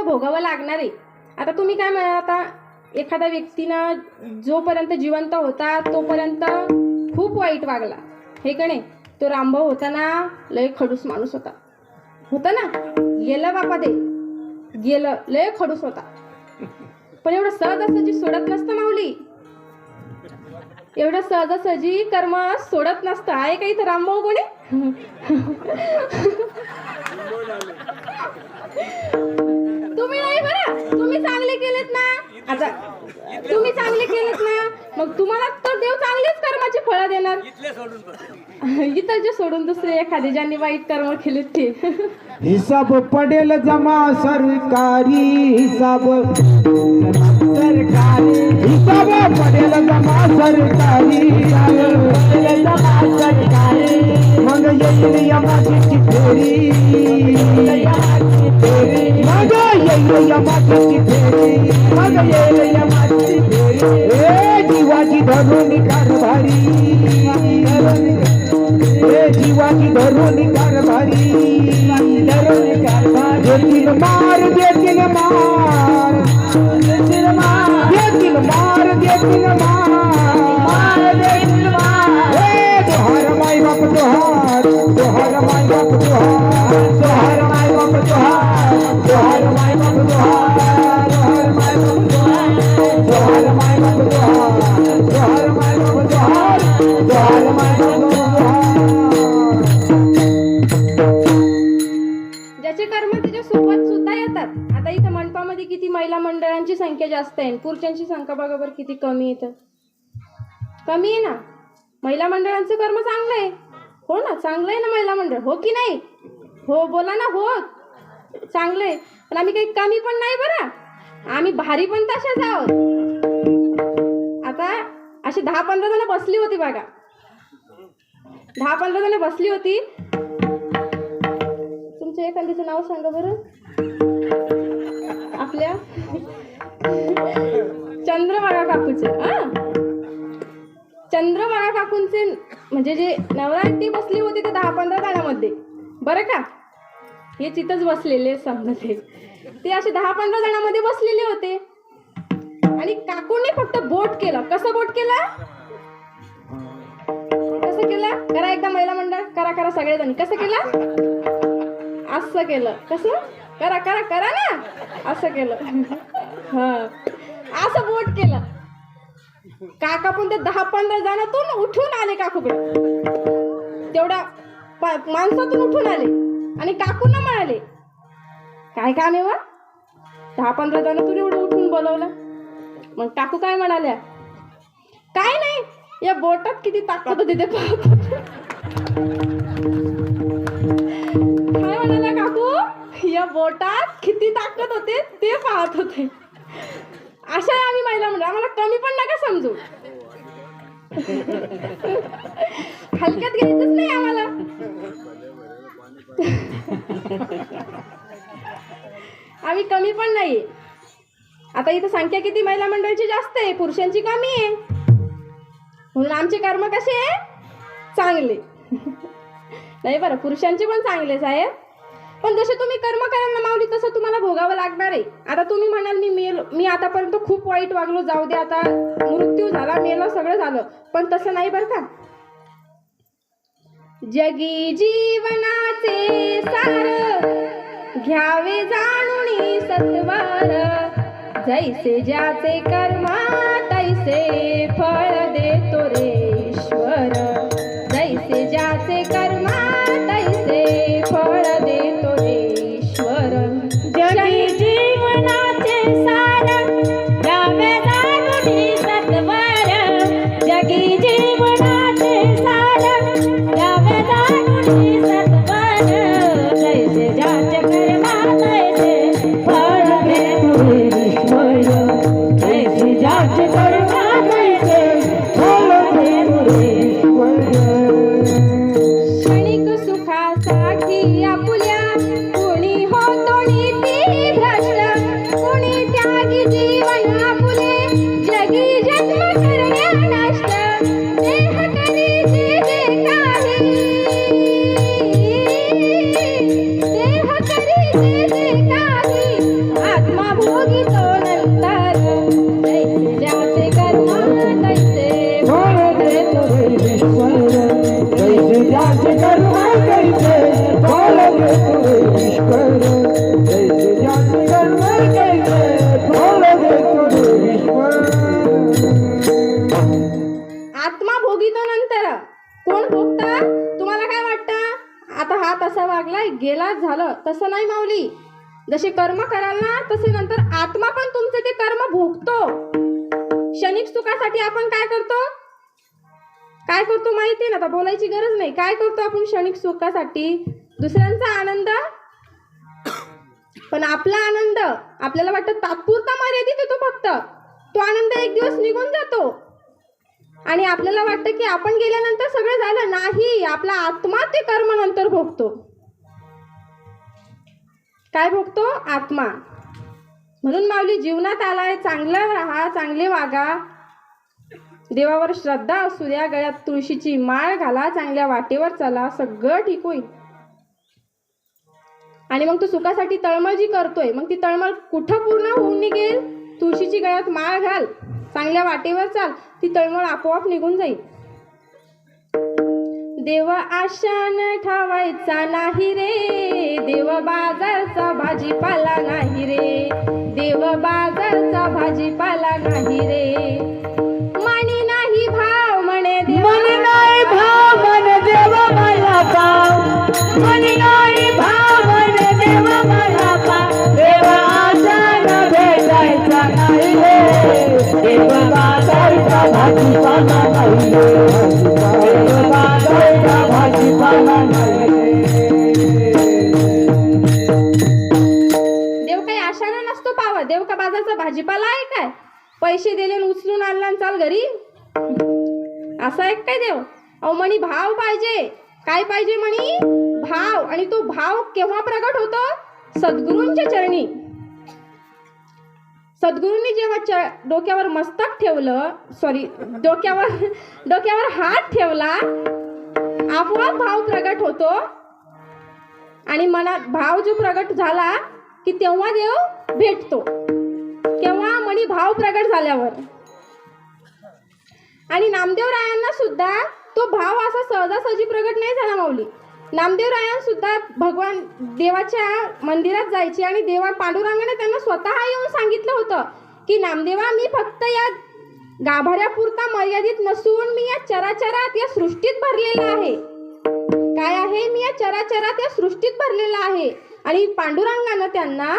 भोगावं लागणार आहे. आता तुम्ही काय म्हणा, आता एखाद्या व्यक्तीनं जोपर्यंत जिवंत होता तोपर्यंत खूप वाईट वागला, हे का नाही. तो रामभाऊ होता ना, लय खडूस माणूस होता ना. गेलं बापा, ते गेलं, लय खडूस होता. पण एवढं सहजासहजी सोडत नसतं माऊली, एवढं सहजासहजी कर्म सोडत नसतं. आहे का इथं रामभाऊ कोणी? तुम्ही नाही बरं, तुम्ही चांगले केलेत ना. आता तुम्ही चांगले केलेत ना, मग तुम्हाला तर देव चांगलेच कर्माची फळं देणार. इथं सोडून दुसरे एखादे ज्यांनी वाईट कर्म केलेत ते. हिसाब पडेल जमा सरकारी, हिसाब सरकारी, हिसाब पडेल जमा सरकारी, जमा सरकारी. मग येईल यमाची फेरी, मग येईल यमाची फेरी, मग येईल यमाची फेरी. ए जीवाची धरून कारभारी, ए जीवाची धरून कारभारी, धरून कारभारी. देतील मार, देतील मार, देतील मार, देतील मार, देतील मार, देतील मार. ए जोहार माय बाप जोहार, जोहार माय बाप जोहार, जोहार माय बाप जोहार, जोहार माय बाप जोहार, जोहार माय बाप जोहार, जोहार माय बाप जोहार, जोहार माय बाप जोहार, जोहार माय बाप जोहार. ज्याचे कर्म त्याच्या सोबत सुद्धा येतात. आता इथं मंडपामध्ये किती महिला मंडळांची संख्या जास्त आहे, पुरुषांची संख्या बघा बरं किती कमी येतं. कमी आहे ना. महिला मंडळांचं कर्म चांगलं आहे, हो ना, चांगलं आहे ना महिला मंडळ, हो की नाही? हो बोला ना. हो चांगलं आहे, पण आम्ही काही कमी पण नाही बरं, आम्ही भारी पण तशाच आहोत. आता अशी 10-15 जण बसली होती बघा, 10-15 जण बसली होती. तुमच्या एखादीचं नाव सांगा बरं. आपल्या चंद्रभागा काकूचं, चंद्रभागा काकूंचे म्हणजे जे नवरा आहेत ती बसली होती ते 10-15 जणांमध्ये बरं का. हे तिथंच बसलेले समजा ते असे 10-15 जणांमध्ये बसलेले होते. आणि काकूंनी फक्त बोट केलं. कसं बोट केलं, कसं केलं, करा एकदा महिला मंडळ, करा करा सगळेजणी. कसं केलं, असं केलं. कसं, करा करा करा ना, असं केलं. हा, असं बोट केलं. काका पण ते 10-15 जणातून उठून आले काकूकडे, तेवढ्या माणसातून उठून आले आणि काकूंना म्हणाले, काय काम आहे वा, 10-15 जणातून एवढं उठून बोलवलं. मग काकू काय म्हणाल्या, काय नाही, या बोटात किती ताकद होती ते पाहत. काय म्हणाल्या काकू, या बोटात किती ताकद होते ते पाहत होते. अशा आम्ही महिला मंडळ, आम्हाला कमी पण नका समजू, हलक्यात घ्यायचंच नाही आम्हाला. आम्ही कमी पण नाही. आता इथं संख्या किती महिला मंडळाची जास्त आहे, पुरुषांची कमी आहे, म्हणून आमचे कर्म कसे आहे, चांगले. नाही बरं, पुरुषांचे पण चांगलेच आहे, पण जसे तुम्ही कर्म कराल ना माऊली तसं तुम्हाला भोगावं लागणार आहे. आता तुम्ही म्हणाल मी आतापर्यंत खूप वाईट वागलो, जाऊ दे आता, मृत्यू झाला, मेलं, सगळं झालं, पण तसं नाही बरं का. जगी जीवनाचे सार घ्यावे जाणून सत्वार, जैसे ज्याचे कर्मा तैसे फळ देतो रे ईश्वर, जैसे ज्याचे कर्मा तैसे फळ देतो रे ईश्वर. जगी जीवनाचे सार घ्यावे जाणून सत्वर, जगी जीवनाचे सार घ्यावे जाणून सत्वर, जैसे ज्याचे कर्मा तैसे फळ देतो रे ईश्वर, जैसे ज्याचे कर्मा तैसे फळ देतो रे ईश्वर. क्षणिक सुखासाठी आपुल्या कोणी होतो नीती भ्रष्ट, कोणी त्या कैसे खोल दे तुझे ईश्वर. आत्मा भोगितो नंतर. कोण भोगता? तुम्हाला काय वाटतं? आता हा तसा वागलाय, गेला, झालं. तसं नाही माऊली. जसे कर्म कराल ना तसे नंतर आत्मा पण तुमचे ते कर्म भोगतो. क्षणिक सुखासाठी आपण काय करतो? काय करतो माहिती ना? आता बोलायची गरज नाही. काय करतो आपण क्षणिक सुखासाठी? दुसऱ्यांचा आनंद. पण आपला आनंद आपल्याला वाटतं तात्पुरता मर्यादित येतो फक्त. तो आनंद एक दिवस निघून जातो आणि आपल्याला वाटतं की आपण गेल्यानंतर सगळं झालं. नाही, आपला आत्मा ते कर्म नंतर भोगतो. काय भोगतो? आत्मा. म्हणून माऊली जीवनात आलाय, चांगलं राहा, चांगले वागा, देवावर श्रद्धा असू द्या, गळ्यात तुळशीची माळ घाला, चांगल्या वाटेवर चला, सगळं ठीक होईल. आणि मग तू सुखासाठी तळमळ जी करतोय, मग ती तळमळ कुठं पूर्ण होऊन निघेल? तुळशीची गळ्यात माळ घाल, चांगल्या वाटेवर चाल, ती तळमळ आपोआप निघून जाईल. देव आशान ठेवायचा नाही रे, देव बाजारचा भाजीपाला नाही रे, देव बाजारचा भाजीपाला नाही रे. मनी नाही भाव म्हणे देव, मनी नाही भाव म्हणे देव मला पाव, मनी नाही भाव म्हणे देव मला पाव. देव आशान भेटायचा नाही रे, देव बाजारचा भाजीपाला नाही रे, देव बाजारचा भाजीपाला नाही रे. देव काही आशाने नसतो पाव. देव का बाजारचा भाजीपाला आहे काय? पैसे दिले आणि उचलून आणला आणि चाल घरी, असा आहे काय देव? अहो म्हणी भाव पाहिजे. काय पाहिजे म्हणी? भाव. आणि तो भाव केव्हा प्रगट होतो? सद्गुरूंच्या चरणी. सद्गुरूंनी जेव्हा डोक्यावर मस्तक ठेवलं, डोक्यावर हात ठेवला, आपोआप भाव प्रगट होतो. आणि मनात भाव जो प्रगट झाला की तेव्हा देव भेटतो. केव्हा? म्हणी भाव प्रगट झाल्यावर. आणि नामदेवरायांना सुद्धा तो भाव असा सहजासहजी प्रगट नाही झाला माऊली. नामदेवरायांना सुद्धा भगवान देवाच्या मंदिरात जायचे आणि देवा पांडुरंगाने त्यांना स्वतः येऊन सांगितलं होतं की नामदेवा, मी फक्त या गाभाऱ्यापुरता मर्यादित नसून मी या चराचरात, या सृष्टीत भरलेला आहे. काय आहे? मी या चराचरात, या सृष्टीत भरलेला आहे. आणि पांडुरंगानं त्यांना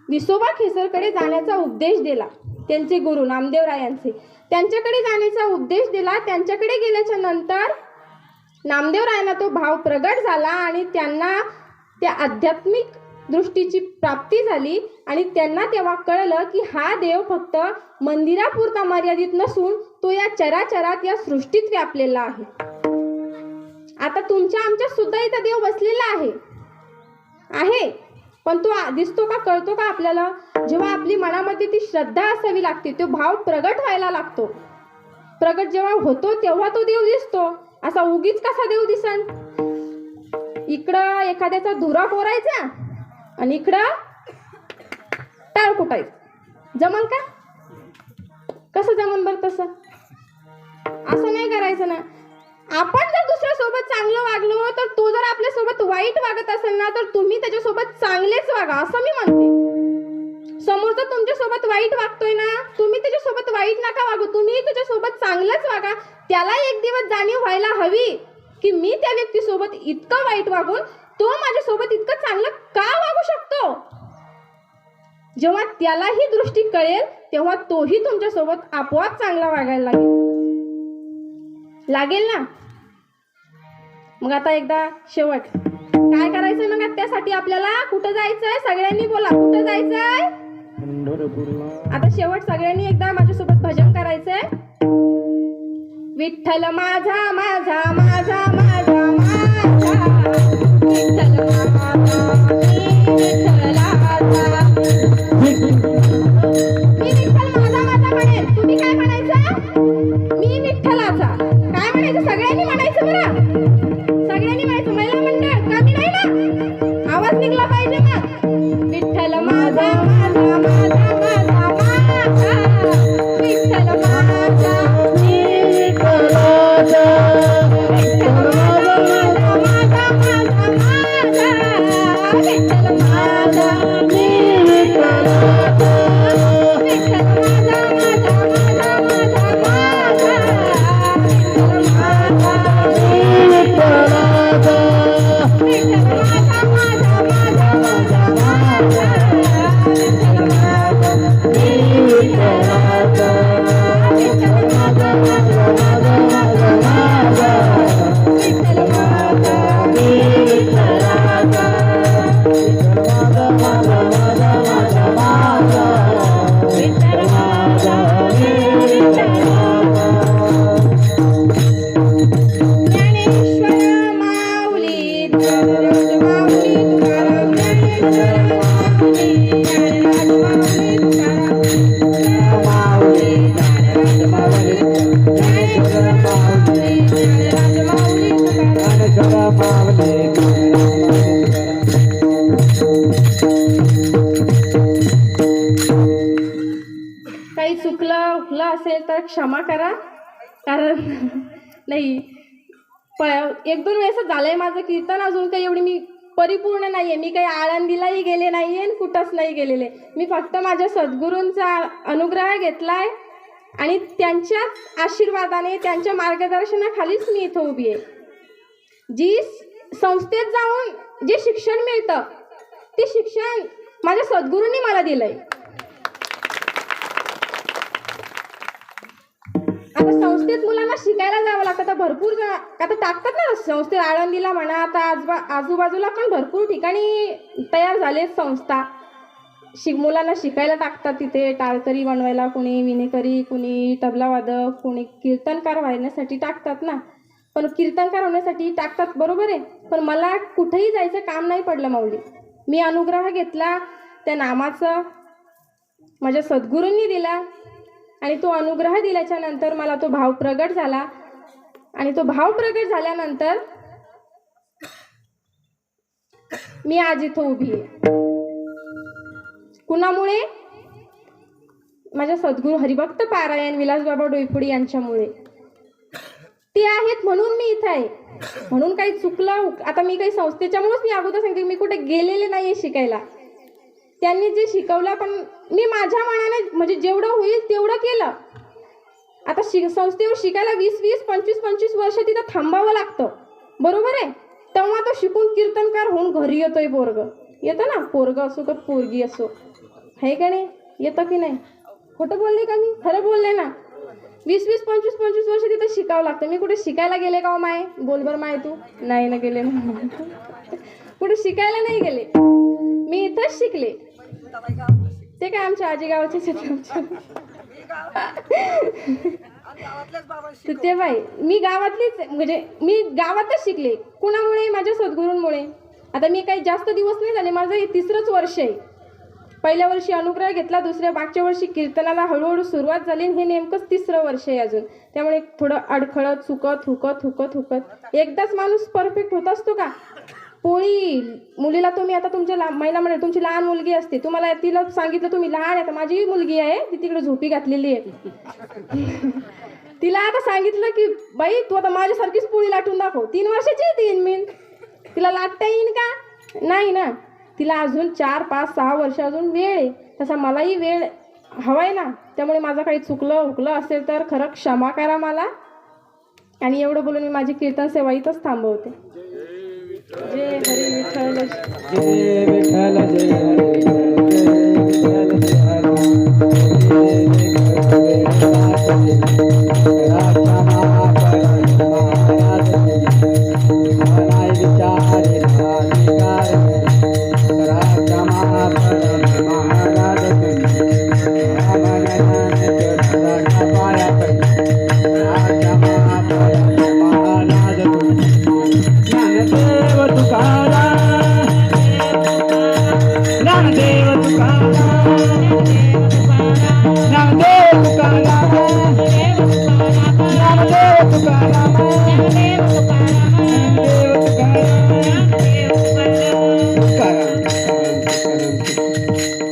विसोबा खेसरकडे जाण्याचा उपदेश दिला. त्यांचे गुरु नामदेवरायांचे त्यांच्याकडे जाण्याचा उपदेश दिला. त्यांच्याकडे गेल्याच्या नंतर नामदेवरायांना तो भाव प्रगट झाला आणि त्यांना त्या आध्यात्मिक दृष्टीची प्राप्ती झाली. आणि त्यांना तेव्हा कळलं की हा देव फक्त मंदिरापुरता मर्यादित नसून तो या चराचरात, या सृष्टीत व्यापलेला आहे. आता तुमच्या आमच्या सुद्धा इथं देव बसलेला आहे. पण तो दिसतो का, कळतो का आपल्याला? जेव्हा आपली मनामध्ये ती श्रद्धा असावी लागते, तो भाव प्रगट व्हायला लागतो. प्रगट जेव्हा होतो तेव्हा तो देव दिसतो. असा उगीच कसा देव दिसन? इकडं एखाद्याचा धुरा पोरायचा आणि इकडं टाळ कुटायचं. जमल का? कसं जमन बरं? तसं असं नाही करायचं ना. आपण जर दुसऱ्यासोबत चांगलं वागलो तर तो जर आपल्यासोबत वाईट वागत असेल ना, तर तुम्ही त्याच्यासोबत चांगलेच वागा असं मी म्हणते. समोरचा तुमच्यासोबत वाईट वागतोय ना, तुम्ही त्याच्यासोबत वाईट नका वागू, तुम्ही त्याच्यासोबत चांगलंच वागा. त्याला एक दिवस जाणीव व्हायला हवी की मी त्या व्यक्तीसोबत इतकं वाईट वागून तो माझ्यासोबत इतकं चांगलं का वागू शकतो. जेव्हा त्यालाही दृष्टी कळेल तेव्हा तोही तुमच्यासोबत आपोआप चांगला वागायला लागेल ना. मग आता एकदा शेवट काय करायचं? मग त्यासाठी आपल्याला कुठं जायचंय? सगळ्यांनी बोला, कुठं जायचंय? आता शेवट सगळ्यांनी एकदा माझ्यासोबत भजन करायचंय. विठ्ठल माझा माझा माझा माझा माझा, विठ्ठल माझा, मी विठ्ठल माझा माझा म्हणेन. तुम्ही काय म्हणायचं? मी विठ्ठलाचा. काय म्हणायचं? सगळ्यांनी म्हणायचं बरं. सगळ्यांनी म्हणायचं. महिला मंडळ कमी नाही ना, आवाज निघला पाहिजे मग. विठ्ठल माझा माझा माझा माझा माझा, विठ्ठल माझा, विठ्ठलाचा, विठ्ठल माझा माझा माझा माझा माझा, विठ्ठल माझा, मी विठ्ठलाचा. असेल तर क्षमा करा, कारण नाही एक दोन वेळेस झालंय माझं कीर्तन, अजून काही एवढी मी परिपूर्ण नाहीये. मी काही आळंदीलाही गेले नाहीये आणि कुठंच नाही गेलेले. मी फक्त माझ्या सद्गुरूंचा अनुग्रह घेतलाय आणि त्यांच्याच आशीर्वादाने, त्यांच्या मार्गदर्शनाखालीच मी इथं उभी आहे. जी संस्थेत जाऊन जे शिक्षण मिळतं ते शिक्षण माझ्या सद्गुरूंनी मला दिलंय. आता संस्थेत मुलांना शिकायला जावं लागतं, तर भरपूर जण आता टाकतात ना संस्थेत, आळंदीला म्हणा, आता आजूबाजूला पण भरपूर ठिकाणी तयार झाले संस्था. मुलांना शिकायला टाकतात तिथे, टाळकरी बनवायला कुणी, विणेकरी, कुणी तबलावादक, कुणी कीर्तनकार व्हायसाठी टाकतात ना. पण कीर्तनकार होण्यासाठी टाकतात, बरोबर आहे, पण मला कुठेही जायचं काम नाही पडलं माऊली. मी अनुग्रह घेतला त्या नामाचा, माझ्या सद्गुरूंनी दिला आणि तो अनुग्रह दिल्याच्या नंतर मला तो भाव प्रगट झाला. आणि तो भाव प्रगट झाल्यानंतर मी आज इथं उभी आहे. कुणामुळे? माझ्या सद्गुरू हरिभक्त पारायण विलासबाबा डोईफोडे यांच्यामुळे. ते आहेत म्हणून मी इथं आहे. म्हणून काही चुकलं, आता मी काही संस्थेच्यामुळेच मी अगोदर सांगते, मी कुठे गेलेले नाहीये शिकायला. त्यांनी जे शिकवलं पण मी माझ्या मनाने म्हणजे जेवढं होईल तेवढं केलं. आता संस्थेवर शिकायला 20-20, 25-25 वर्ष तिथं थांबावं लागतं, बरोबर आहे. तेव्हा तो शिकून कीर्तनकार होऊन घरी येतोय पोरग. येतं ना, पोरग असो का पोरगी असो, आहे का नाही? येतं की नाही? खोटं बोलले का मी? खरं बोलले ना. 20-20, 25-25 वर्ष तिथं शिकावं लागतं. मी कुठे शिकायला गेले का माय? बोल बरं माय, तू नाही ना गेले ना. कुठे शिकायला नाही गेले, मी इथंच शिकले. ते काय आमच्या आजी गावाचेच ते बाई, मी गावातलीच, म्हणजे मी गावातच शिकले. कुणामुळे? माझ्या सद्गुरूंमुळे. आता मी काही जास्त दिवस नाही झाले, माझं हे 3रंच वर्ष आहे. पहिल्या वर्षी अनुग्रह घेतला, मागच्या वर्षी कीर्तनाला हळूहळू सुरुवात झाली, हे नेमकंच 3रं वर्ष आहे अजून. त्यामुळे थोडं अडखळत, चुकत, हुकत एकदाच माणूस परफेक्ट होत असतो का? पोळी मुलीला तुम्ही, आता तुमच्या महिला म्हणजे तुमची लहान मुलगी असते, तुम्हाला तिला सांगितलं तुम्ही लहान आहे, तर माझी मुलगी आहे ती तिकडे झोपी घातलेली आहे. तिला आता सांगितलं की बाई तू आता माझ्यासारखीच पोळी लाटून दाखव. 3 वर्षाची आहे ती, मी तिला लाटता येईन का? नाही ना. तिला अजून 4, 5, 6 वर्ष अजून वेळ आहे. तसा मलाही वेळ हवाय ना. त्यामुळे माझं काही चुकलं हुकलं असेल तर खरं क्षमा करा मला. आणि एवढं बोलून मी माझी कीर्तन सेवा इथंच थांबवते. जय हरी विठ्ठल. जय विठ्ठल, जय हरी.